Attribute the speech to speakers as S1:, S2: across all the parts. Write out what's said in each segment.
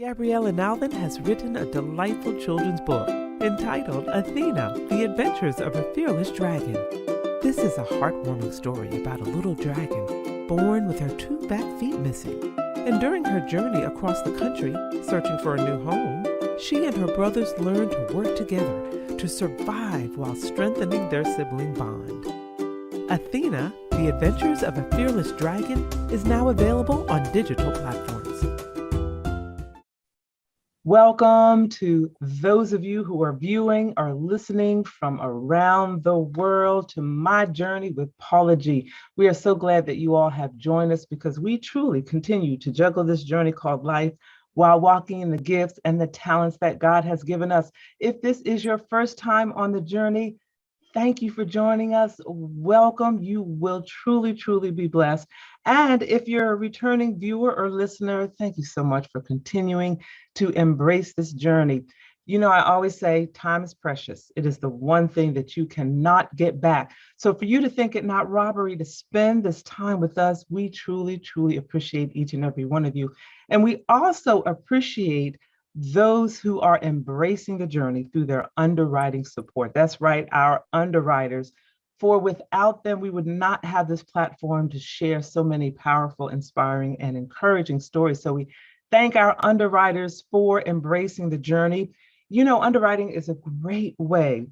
S1: Gabriella Alvin has written a delightful children's book entitled Athena, The Adventures of a Fearless Dragon. This is a heartwarming story about a little dragon born with her two back feet missing. And during her journey across the country, searching for a new home, she and her brothers learn to work together to survive while strengthening their sibling bond. Athena, The Adventures of a Fearless Dragon is now available on digital platforms.
S2: Welcome to those of you who are viewing or listening from around the world to my journey with Paula G. We are so glad that you all have joined us because we truly continue to juggle this journey called life while walking in the gifts and the talents that God has given us. If this is your first time on the journey, thank you for joining us. Welcome. You will truly, truly be blessed. And if you're a returning viewer or listener, thank you so much for continuing to embrace this journey. You know, I always say time is precious. It is the one thing that you cannot get back. So for you to think it not robbery to spend this time with us, we truly, truly appreciate each and every one of you. And we also appreciate those who are embracing the journey through their underwriting support. That's right, our underwriters. For without them, we would not have this platform to share so many powerful, inspiring, and encouraging stories. So we thank our underwriters for embracing the journey. You know, underwriting is a great way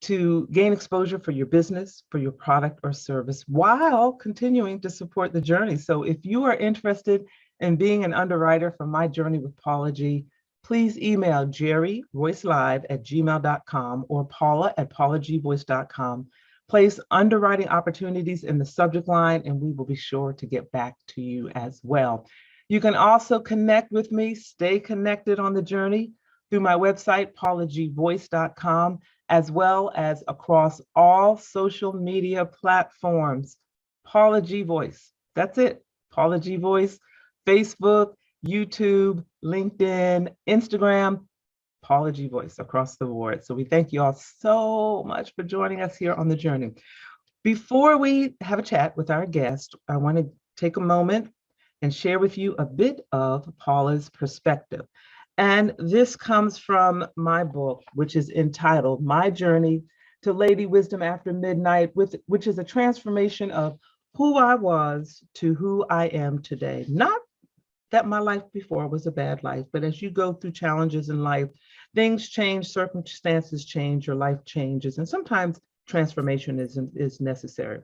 S2: to gain exposure for your business, for your product or service, while continuing to support the journey. So if you are interested in being an underwriter for My Journey with Paula G, please email jerryroycelive@gmail.com or paula@paulagvoice.com. Place underwriting opportunities in the subject line, and we will be sure to get back to you as well. You can also connect with me, stay connected on the journey through my website, paulagvoice.com, as well as across all social media platforms. Paula G Voice. That's it. Paula G Voice, Facebook, YouTube, LinkedIn, Instagram, Paula G Voice across the board. So we thank you all so much for joining us here on the journey. Before we have a chat with our guest, I want to take a moment and share with you a bit of Paula's perspective. And this comes from my book, which is entitled My Journey to Lady Wisdom After Midnight, which is a transformation of who I was to who I am today. Not that my life before was a bad life, but as you go through challenges in life, things change, circumstances change, your life changes, and sometimes transformation is necessary.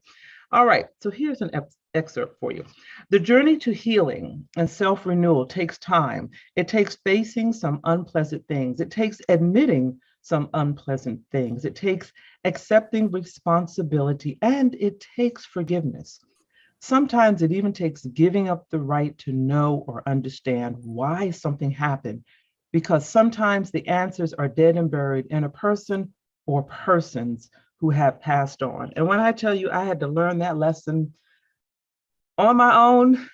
S2: All right, so here's an excerpt for you. The journey to healing and self-renewal takes time. It takes facing some unpleasant things. It takes admitting some unpleasant things. It takes accepting responsibility, and it takes forgiveness. Sometimes it even takes giving up the right to know or understand why something happened, because sometimes the answers are dead and buried in a person or persons who have passed on. And when I tell you I had to learn that lesson on my own,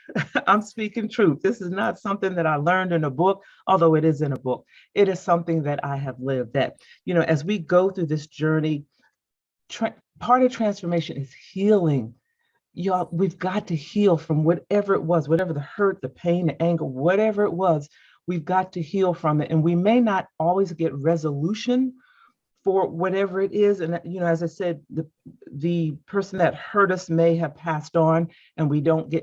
S2: I'm speaking truth. This is not something that I learned in a book, although it is in a book. It is something that I have lived that, you know, as we go through this journey, part of transformation is healing. Y'all, we've got to heal from whatever it was, whatever the hurt, the pain, the anger, whatever it was, we've got to heal from it. And we may not always get resolution for whatever it is. And, you know, as I said, the person that hurt us may have passed on, and we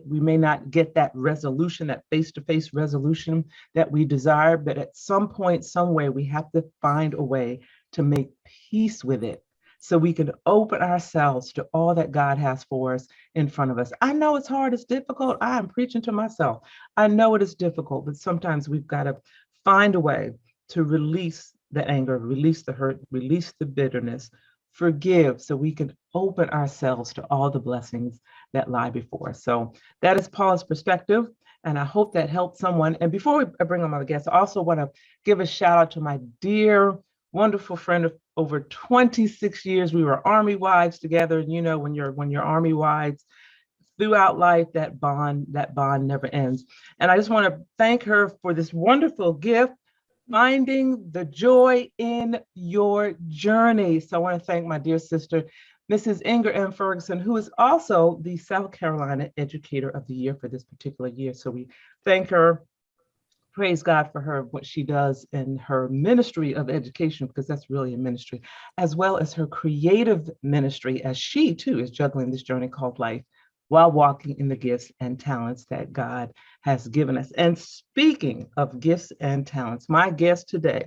S2: may not get that resolution, that face-to-face resolution that we desire. But at some point, some way, we have to find a way to make peace with it, so we can open ourselves to all that God has for us in front of us. I know it's hard, it's difficult. I am preaching to myself. I know it is difficult, but sometimes we've got to find a way to release the anger, release the hurt, release the bitterness, forgive, so we can open ourselves to all the blessings that lie before us. So that is Paula's perspective, and I hope that helped someone. And before I bring on my guests, I also want to give a shout out to my dear, wonderful friend of over 26 years. We were Army wives together. And you know, when you're Army wives throughout life, that bond never ends. And I just want to thank her for this wonderful gift, finding the joy in your journey. So I want to thank my dear sister, Mrs. Inger M. Ferguson, who is also the South Carolina Educator of the Year for this particular year. So we thank her praise God for her, what she does in her ministry of education, because that's really a ministry, as well as her creative ministry, as she too is juggling this journey called life while walking in the gifts and talents that God has given us. And speaking of gifts and talents, my guest today,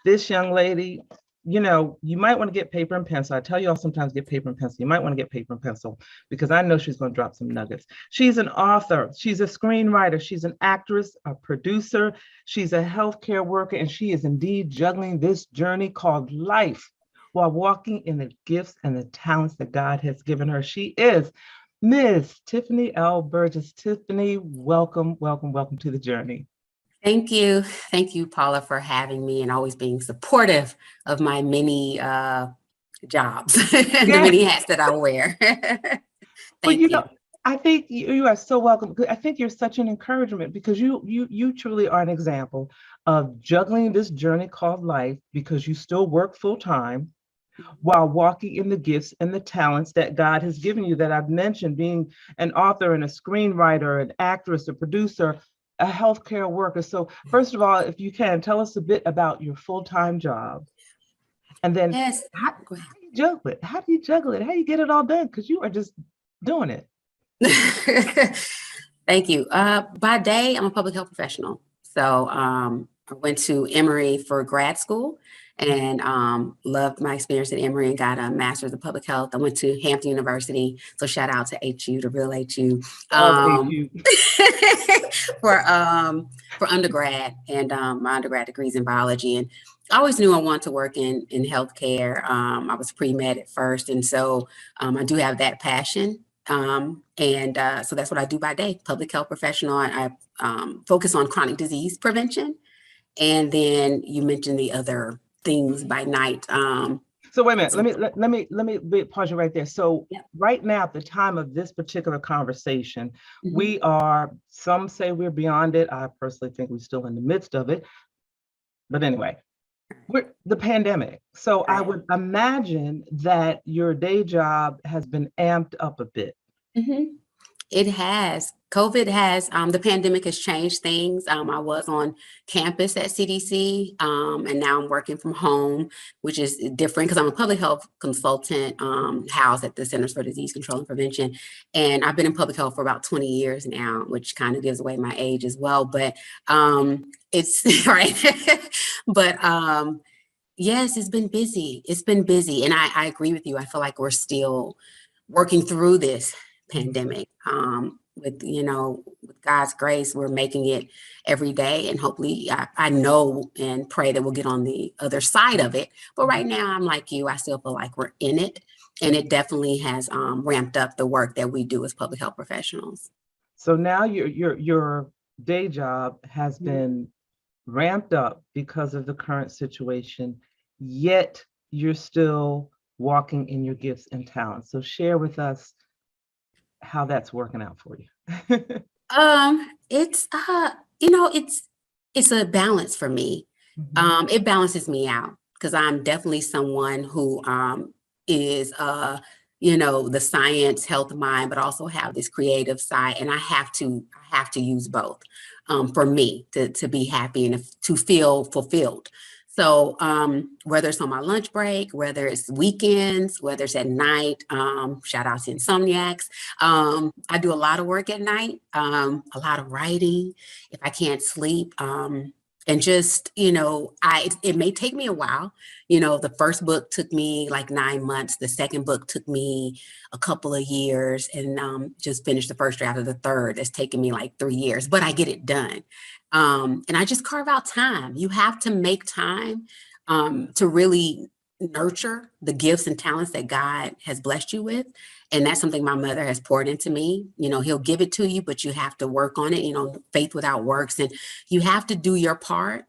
S2: this young lady, you might want to get paper and pencil. I tell you all sometimes get paper and pencil. You might want to get paper and pencil because I know she's going to drop some nuggets. She's an author. She's a screenwriter. She's an actress, a producer. She's a healthcare worker, and she is indeed juggling this journey called life while walking in the gifts and the talents that God has given her. She is Ms. Tiffany Elle Burgess. Tiffany, welcome, welcome, welcome to the journey.
S3: Thank you. Thank you, Paula, for having me and always being supportive of my many jobs, the many hats that I wear. Thank you.
S2: I think you are so welcome. I think you're such an encouragement because you truly are an example of juggling this journey called life because you still work full time while walking in the gifts and the talents that God has given you that I've mentioned, being an author and a screenwriter, an actress, a producer, a healthcare worker. So first of all, if you can, tell us a bit about your full-time job. And then how do you juggle it? How do you juggle it? How do you get it all done? Because you are just doing it.
S3: Thank you. By day, I'm a public health professional. So I went to Emory for grad school and loved my experience at Emory and got a master's of public health. I went to Hampton University. So shout out to HU, the real HU. For undergrad and my undergrad degrees in biology. And I always knew I wanted to work in healthcare. I was pre-med at first. And so I do have that passion. So that's what I do by day, public health professional. I focus on chronic disease prevention. And then you mentioned the other things by night.
S2: So wait a minute, let me pause you right there. So right now, at the time of this particular conversation, we are, some say we're beyond it. I personally think we're still in the midst of it. But anyway, we're the pandemic. So I would imagine that your day job has been amped up a bit.
S3: It has. COVID has, the pandemic has changed things. I was on campus at CDC, and now I'm working from home, which is different because I'm a public health consultant housed at the Centers for Disease Control and Prevention. And I've been in public health for about 20 years now, which kind of gives away my age as well. But it's right. But yes, it's been busy. It's been busy. And I agree with you. I feel like we're still working through this pandemic. With God's grace, we're making it every day, and hopefully I know and pray that we'll get on the other side of it. But right now, I'm like you, I still feel like we're in it, and it definitely has ramped up the work that we do as public health professionals.
S2: So now your day job has been ramped up because of the current situation, yet you're still walking in your gifts and talents. So share with us how that's working out for you.
S3: It's it's a balance for me. It balances me out because I'm definitely someone who is the science health mind, but also have this creative side, and I have to use both for me to be happy and to feel fulfilled. So whether it's on my lunch break, whether it's weekends, whether it's at night, shout out to insomniacs. I do a lot of work at night, a lot of writing if I can't sleep. And just, it may take me a while. The first book took me like 9 months. The second book took me a couple of years, and just finished the first draft of the third. It's taken me like 3 years, but I get it done. And I just carve out time. You have to make time to really nurture the gifts and talents that God has blessed you with. And that's something my mother has poured into me. He'll give it to you, but you have to work on it, faith without works. And you have to do your part.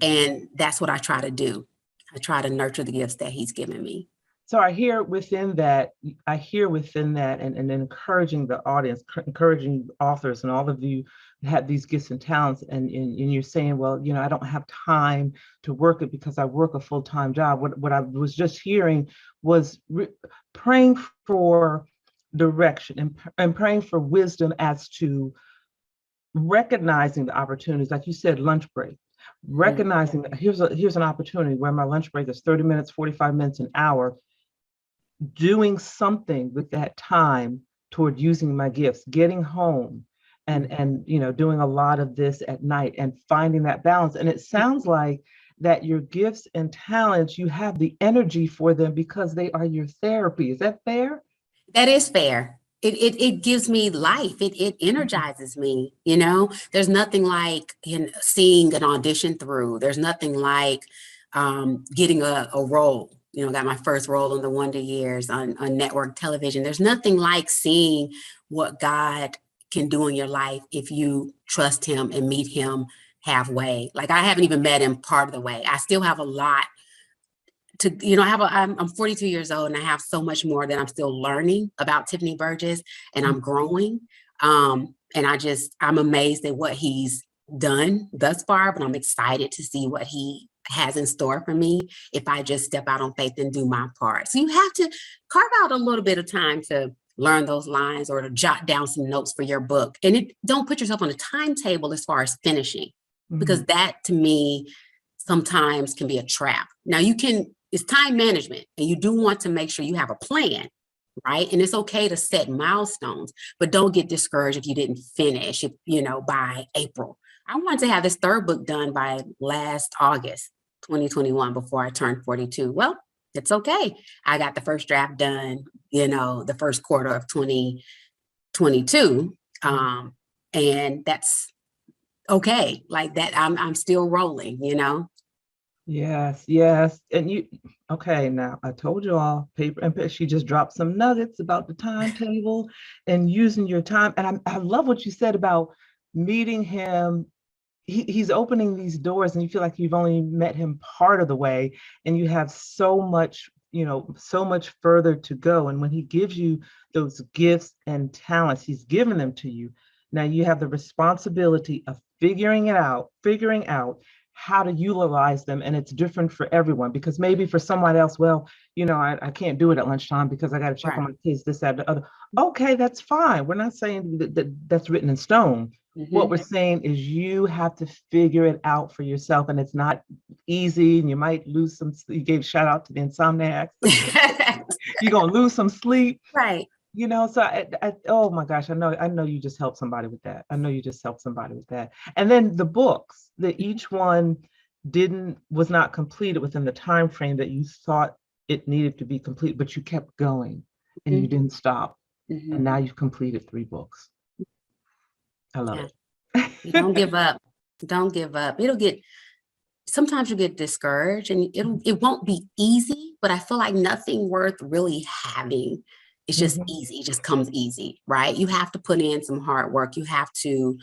S3: And that's what I try to do. I try to nurture the gifts that he's given me.
S2: So I hear within that and encouraging the audience, encouraging authors, and all of you have these gifts and talents, and you're saying, well, I don't have time to work it because I work a full-time job. What I was just hearing was praying for direction and praying for wisdom as to recognizing the opportunities, like you said, lunch break, recognizing that here's an opportunity where my lunch break is 30 minutes, 45 minutes, an hour, doing something with that time toward using my gifts, getting home and doing a lot of this at night and finding that balance. And it sounds like that your gifts and talents, you have the energy for them because they are your therapy. Is that fair?
S3: That is fair. It gives me life. It energizes me. There's nothing like seeing an audition through. There's nothing like getting a role. Got my first role on the Wonder Years on network television. There's nothing like seeing what God can do in your life if you trust him and meet him halfway. Like, I haven't even met him part of the way. I still have a lot to, I'm 42 years old and I have so much more that I'm still learning about Tiffany Burgess, and I'm growing. And I'm amazed at what he's done thus far, but I'm excited to see what he has in store for me if I just step out on faith and do my part. So you have to carve out a little bit of time to learn those lines or to jot down some notes for your book. And don't put yourself on a timetable as far as finishing, because that to me sometimes can be a trap. Now it's time management, and you do want to make sure you have a plan, right? And it's okay to set milestones, but don't get discouraged if you didn't finish, by April. I wanted to have this third book done by last August, 2021, before I turned 42. Well, it's okay. I got the first draft done, the first quarter of 2022. And that's okay. Like that, I'm still rolling,
S2: Yes. And okay, now I told you all, paper and pen. She just dropped some nuggets about the timetable and using your time. And I love what you said about meeting him. He's opening these doors and you feel like you've only met him part of the way, and you have so much further to go. And when he gives you those gifts and talents, he's given them to you. Now you have the responsibility of figuring out how to utilize them. And it's different for everyone, because maybe for someone else, well, I can't do it at lunchtime because I got to check on my kids, this, that, the other. Okay, that's fine. We're not saying that's written in stone. What we're saying is you have to figure it out for yourself, and it's not easy, and you might lose some. You gave shout out to the insomniacs. You're gonna lose some sleep,
S3: right?
S2: So oh my gosh, I know you just helped somebody with that. And then the books, that each one was not completed within the time frame that you thought it needed to be complete, but you kept going and you didn't stop. And now you've completed 3 books. I love it.
S3: Don't give up. Don't give up. Sometimes you get discouraged, and it won't be easy, but I feel like nothing worth really having. It's just easy. It just comes easy, right? You have to put in some hard work. You have to,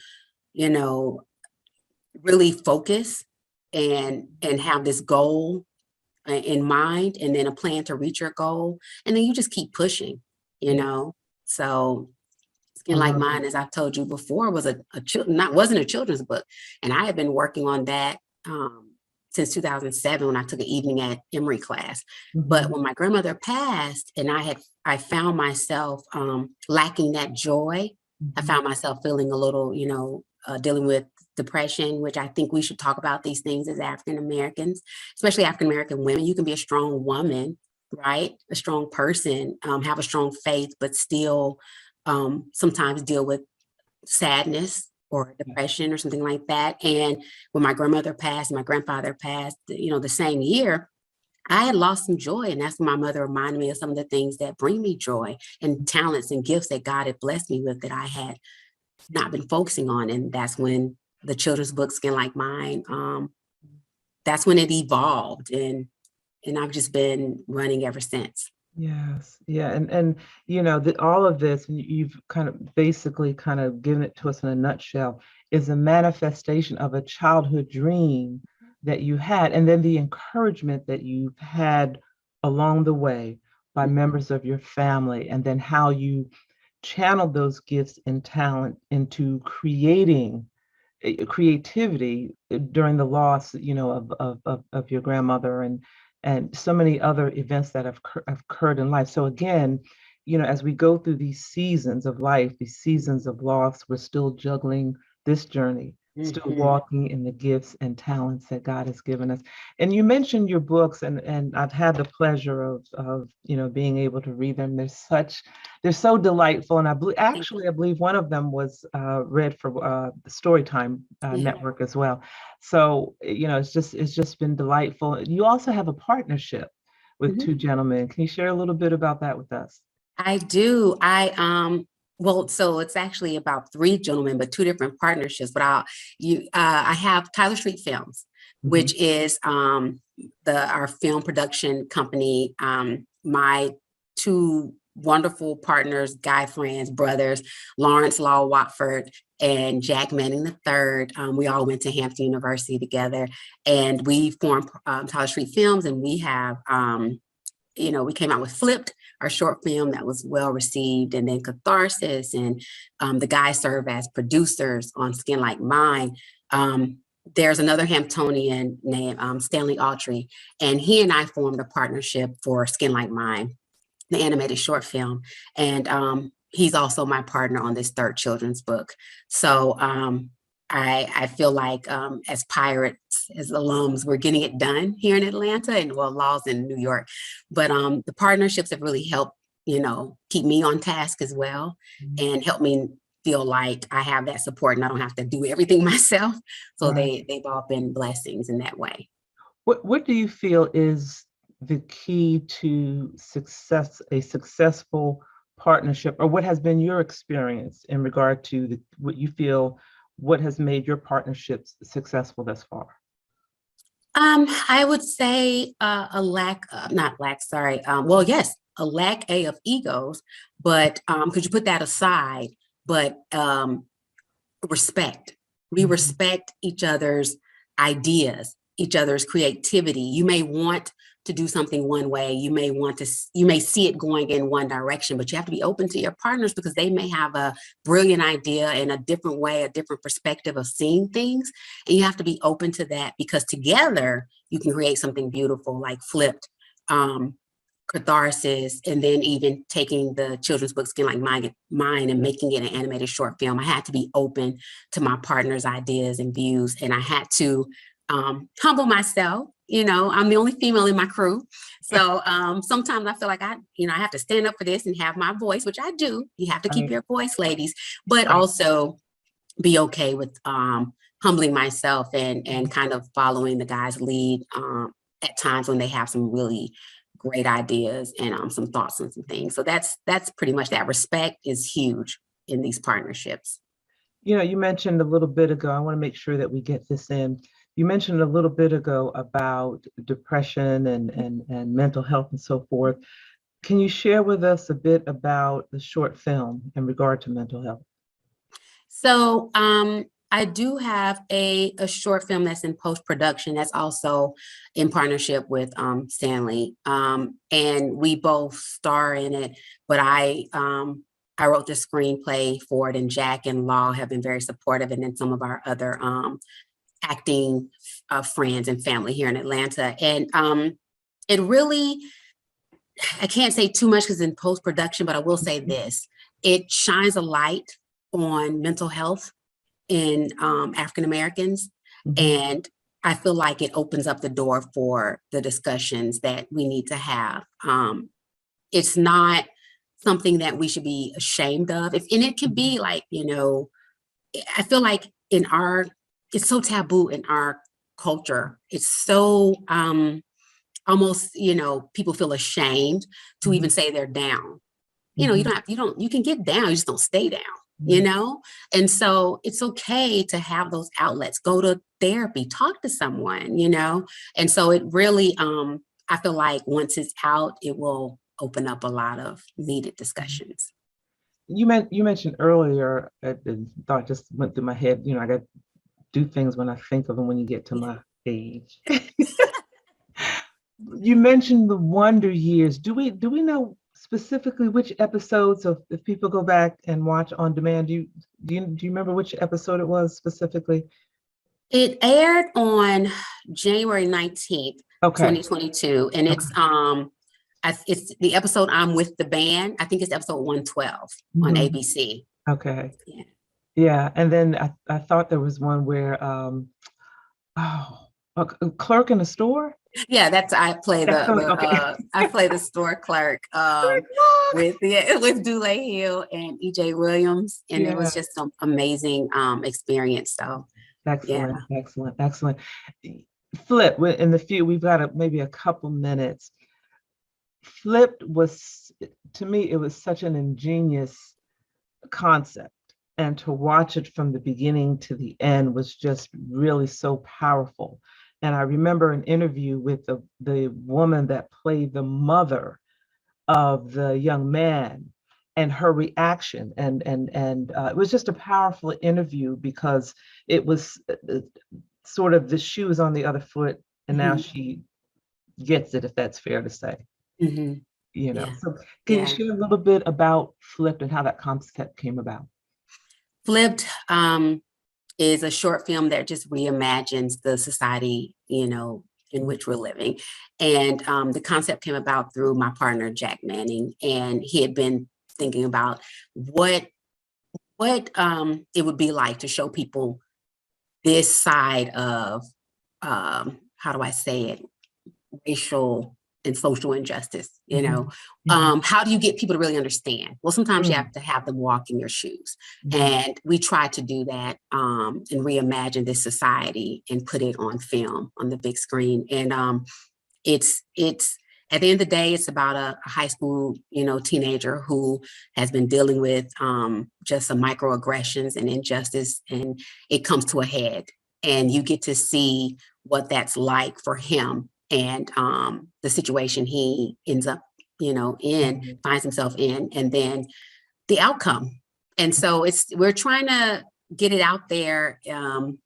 S3: really focus and have this goal in mind, and then a plan to reach your goal. And then you just keep pushing, So Skin Like Mine, as I've told you before, wasn't a children's book. And I had been working on that since 2007 when I took an evening at Emory class. But when my grandmother passed and I found myself lacking that joy, I found myself feeling a little, dealing with depression, which I think we should talk about these things as African Americans, especially African American women. You can be a strong woman, right? A strong person, have a strong faith, but still sometimes deal with sadness or depression or something like that. And when my grandmother passed, my grandfather passed, the same year, I had lost some joy. And that's when my mother reminded me of some of the things that bring me joy and talents and gifts that God had blessed me with that I had not been focusing on. And that's when the children's book, Skin Like Mine, that's when it evolved. And I've just been running ever since.
S2: Yes. Yeah. And all of this, and you've kind of basically kind of given it to us in a nutshell, is a manifestation of a childhood dream that you had, and then the encouragement that you've had along the way by members of your family, and then how you channeled those gifts and talent into creating creativity during the loss, of your grandmother, and so many other events that have occurred in life. So again, as we go through these seasons of life, these seasons of loss, we're still juggling this journey, still
S3: Mhm.
S2: walking in the gifts and talents that God has given us. And you mentioned your books, and I've had the pleasure of being able to read them. They're so delightful, and
S3: Thank
S2: I believe one of them was read for the Storytime
S3: you. Yeah.
S2: network as well. So it's just been delightful. You also have a partnership with
S3: Mhm.
S2: two gentlemen. Can you share a little bit about that with us?
S3: I do. Well, so it's actually about three gentlemen, but two different partnerships. But I have Tyler Street Films,
S2: Mhm.
S3: which is our film production company. My two wonderful partners, guy friends, brothers, Lawrence Law Watford and Jack Manning III. We all went to Hampton University together, and we formed Tyler Street Films, and we have. We came out with Flipped, our short film that was well received, and then Catharsis, and the guys serve as producers on Skin Like Mine. There's another Hamptonian named Stanley Autry, and he and I formed a partnership for Skin Like Mine, the animated short film, and he's also my partner on this third children's book. So I feel like as pirates, as alums, we're getting it done here in Atlanta, and well, Law's in New York. But the partnerships have really helped, keep me on task as well, and help me feel like I have that support and I don't have to do everything myself. So
S2: Right.
S3: they've all been blessings in that way.
S2: What do you feel is the key to a successful partnership, or what has been your experience in regard to what has made your partnerships successful thus far?
S3: I would say not lack, sorry. Well, yes, a lack of egos, but could you put that aside? But respect. We
S2: Mhm.
S3: respect each other's ideas, each other's creativity. You may want to do something one way. You may see it going in one direction, but you have to be open to your partners because they may have a brilliant idea and a different way, a different perspective of seeing things. And you have to be open to that because together you can create something beautiful like Flipped. Catharsis, and then even taking the children's book Skin Like Mine and making it an animated short film. I had to be open to my partner's ideas and views, and I had to humble myself. I'm the only female in my crew, so sometimes I feel like I have to stand up for this and have my voice, which I do. You have to keep
S2: Right.
S3: your voice, ladies, but
S2: Right.
S3: also be okay with humbling myself and kind of following the guys' lead at times when they have some really great ideas and some thoughts and some things. So that's pretty much that. Respect is huge in these partnerships.
S2: You mentioned a little bit ago, I want to make sure that we get this in. You mentioned a little bit ago about depression and mental health and so forth. Can you share with us a bit about the short film in regard to mental health?
S3: So I do have a short film that's in post-production that's also in partnership with Stanley. And we both star in it, but I wrote the screenplay for it, and Jack and Law have been very supportive, and then some of our other acting friends and family here in Atlanta. And it really, I can't say too much because in post-production, but I will say this, it shines a light on mental health in African Americans.
S2: Mhm.
S3: And I feel like it opens up the door for the discussions that we need to have. It's not something that we should be ashamed of. And it could be like, I feel like it's so taboo in our culture. It's so almost, people feel ashamed to even say they're down.
S2: Mhm.
S3: You can get down, you just don't stay down,
S2: Mhm.
S3: And so it's okay to have those outlets, go to therapy, talk to someone, And so it really, I feel like once it's out, it will open up a lot of needed discussions.
S2: You mentioned earlier, thought just went through my head, I got to do things when I think of them when you get to my age. You mentioned the Wonder Years. Do we know specifically which episodes of if people go back and watch on demand? Do you remember which episode it was specifically?
S3: It aired on January 19th,
S2: Okay.
S3: 2022, and
S2: Okay.
S3: it's the episode I'm with the band. I think it's episode 112 on
S2: Mhm.
S3: ABC.
S2: Okay.
S3: Yeah.
S2: Yeah. And then I thought there was one where, oh, a clerk in a store.
S3: Yeah, that's
S2: Okay.
S3: I play the store clerk with Dule Hill and EJ Williams, and it was
S2: Yeah.
S3: just some amazing experience. So yeah.
S2: Excellent. Excellent. Excellent. Flip, in the few, we've got maybe a couple minutes. Flipped was, to me, it was such an ingenious concept. And to watch it from the beginning to the end was just really so powerful. And I remember an interview with the woman that played the mother of the young man and her reaction. And it was just a powerful interview because it was sort of the shoes on the other foot. And now
S3: Mhm.
S2: she gets it, if that's fair to say.
S3: Mhm. Yeah.
S2: So can you
S3: Yeah.
S2: share a little bit about Flipped and how that concept came about?
S3: Flipped is a short film that just reimagines the society, in which we're living. And the concept came about through my partner, Jack Manning, and he had been thinking about what it would be like to show people this side of, how do I say it, racial and social injustice.
S2: Mhm, mhm,
S3: How do you get people to really understand? Well, sometimes you
S2: mm,
S3: have to have them walk in your shoes,
S2: mhm,
S3: and we try to do that, and reimagine this society and put it on film on the big screen. And it's at the end of the day, it's about a high school, teenager who has been dealing with just some microaggressions and injustice, and it comes to a head, and you get to see what that's like for him, and the situation he ends up,
S2: mhm.
S3: finds himself in, and then the outcome. And so we're trying to get it out there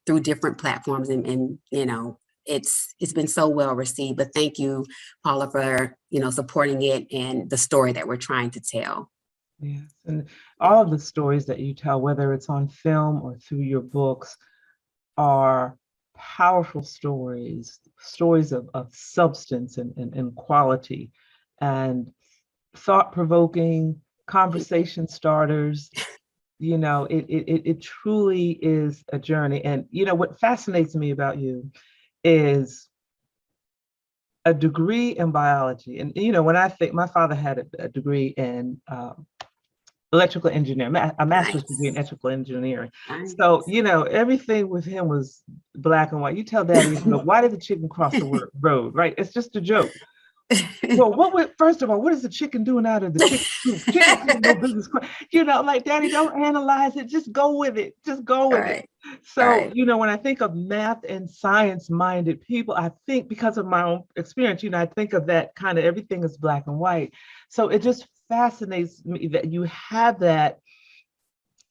S3: through different platforms, and it's been so well received. But thank you, Paula, for supporting it and the story that we're trying to tell.
S2: Yes, and all of the stories that you tell, whether it's on film or through your books, are powerful stories, stories of substance and quality, and thought-provoking conversation starters. It truly is a journey. And what fascinates me about you is a degree in biology. And when I think, my father had a degree in electrical engineering, a master's degree in
S3: Nice,
S2: electrical engineering. So
S3: nice.
S2: everything with him was black and white. You tell daddy, why did the chicken cross the road, right? It's just a joke. Well, first of all, what is the chicken doing out of the chicken coop? Chickens have no business. Like, daddy, don't analyze it. Just go with it. Just go
S3: All
S2: with it.
S3: right, all
S2: So,
S3: right.
S2: when I think of math and science minded people, I think, because of my own experience, I think of that kind of everything is black and white. So it just fascinates me that you have that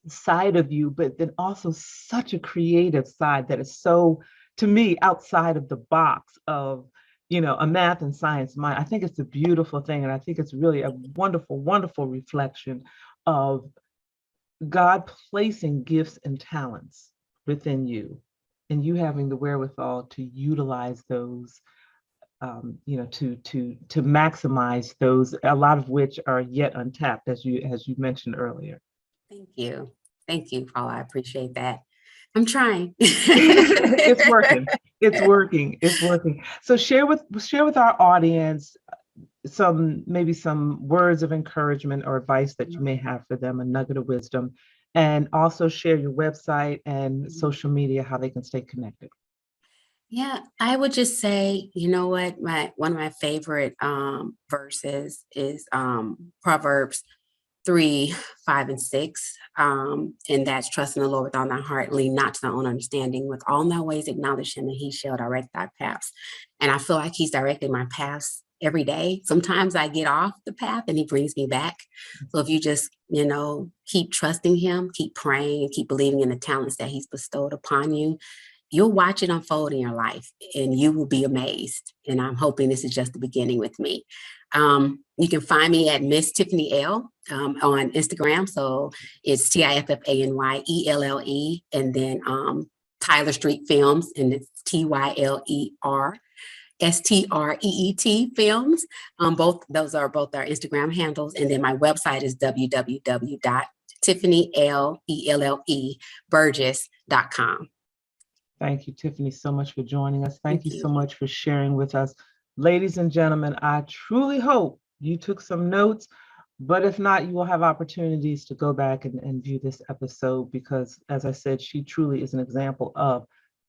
S2: side of you, but then also such a creative side that is so, to me, outside of the box of, a math and science mind. I think it's a beautiful thing. And I think it's really a wonderful, wonderful reflection of God placing gifts and talents within you and you having the wherewithal to utilize those, to maximize those, a lot of which are yet untapped, as you mentioned earlier.
S3: Thank you. Thank you, Paula. I appreciate that. I'm trying.
S2: It's working. It's working. It's working. So share with our audience maybe some words of encouragement or advice that you may have for them, a nugget of wisdom, and also share your website and social media, how they can stay connected.
S3: Yeah, I would just say, you know what, one of my favorite verses is Proverbs 3, 5, and 6. And that's trust in the Lord with all thy heart, lean not to thy own understanding, with all thy ways acknowledge him, and he shall direct thy paths. And I feel like he's directing my paths every day. Sometimes I get off the path and he brings me back. So if you just, keep trusting him, keep praying, and keep believing in the talents that he's bestowed upon you, you'll watch it unfold in your life and you will be amazed. And I'm hoping this is just the beginning with me. You can find me at Miss Tiffany Elle on Instagram. So it's TIFFANYELLE, and then Tyler Street Films, and it's TYLERSTREET Films. Both those are both our Instagram handles. And then my website is www Tiffany Elle Burgess.com.
S2: Thank you, Tiffany, so much for joining us. Thank you
S3: you.
S2: so much for sharing with us. Ladies and gentlemen, I truly hope you took some notes, but if not, you will have opportunities to go back and view this episode because, as I said, she truly is an example of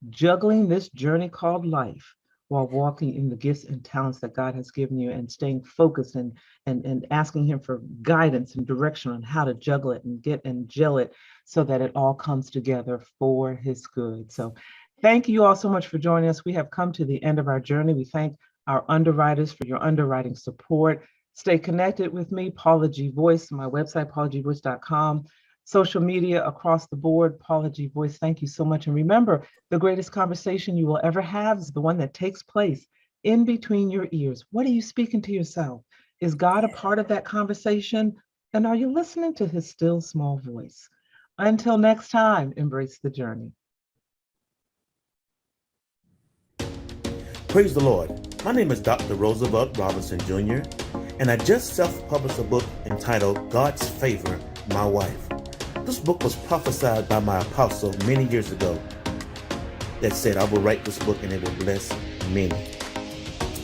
S2: juggling this journey called life while walking in the gifts and talents that God has given you and staying focused and asking him for guidance and direction on how to juggle it and get and gel it so that it all comes together for his good. So thank you all so much for joining us. We have come to the end of our journey. We thank our underwriters for your underwriting support. Stay connected with me, Paula G. Voice, my website, paulagvoice.com. Social media across the board, Paula G. Voice. Thank you so much. And remember, the greatest conversation you will ever have is the one that takes place in between your ears. What are you speaking to yourself? Is God a part of that conversation? And are you listening to his still small voice? Until next time, embrace the journey.
S4: Praise the Lord. My name is Dr. Roosevelt Robinson Jr., and I just self-published a book entitled God's Favor, My Wife. This book was prophesied by my apostle many years ago that said, I will write this book and it will bless many.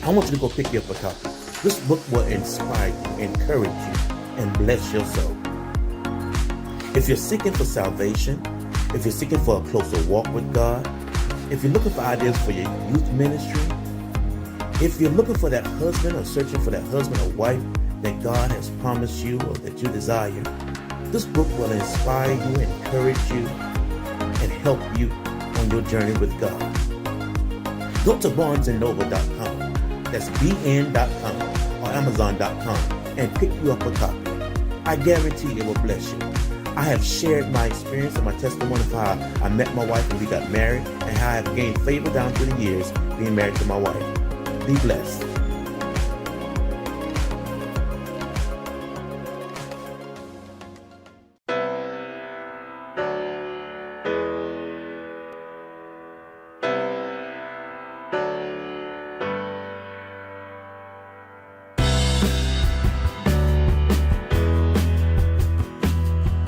S4: I want you to go pick you up a copy. This book will inspire you, encourage you, and bless your soul. If you're seeking for salvation, if you're seeking for a closer walk with God, if you're looking for ideas for your youth ministry, if you're looking for that husband or searching for that husband or wife that God has promised you or that you desire, this book will inspire you, encourage you, and help you on your journey with God. Go to barnesandnoble.com, that's bn.com or amazon.com, and pick you up a copy. I guarantee it will bless you. I have shared my experience and my testimony of how I met my wife and we got married and how I have gained favor down through the years being married to my wife. Be blessed.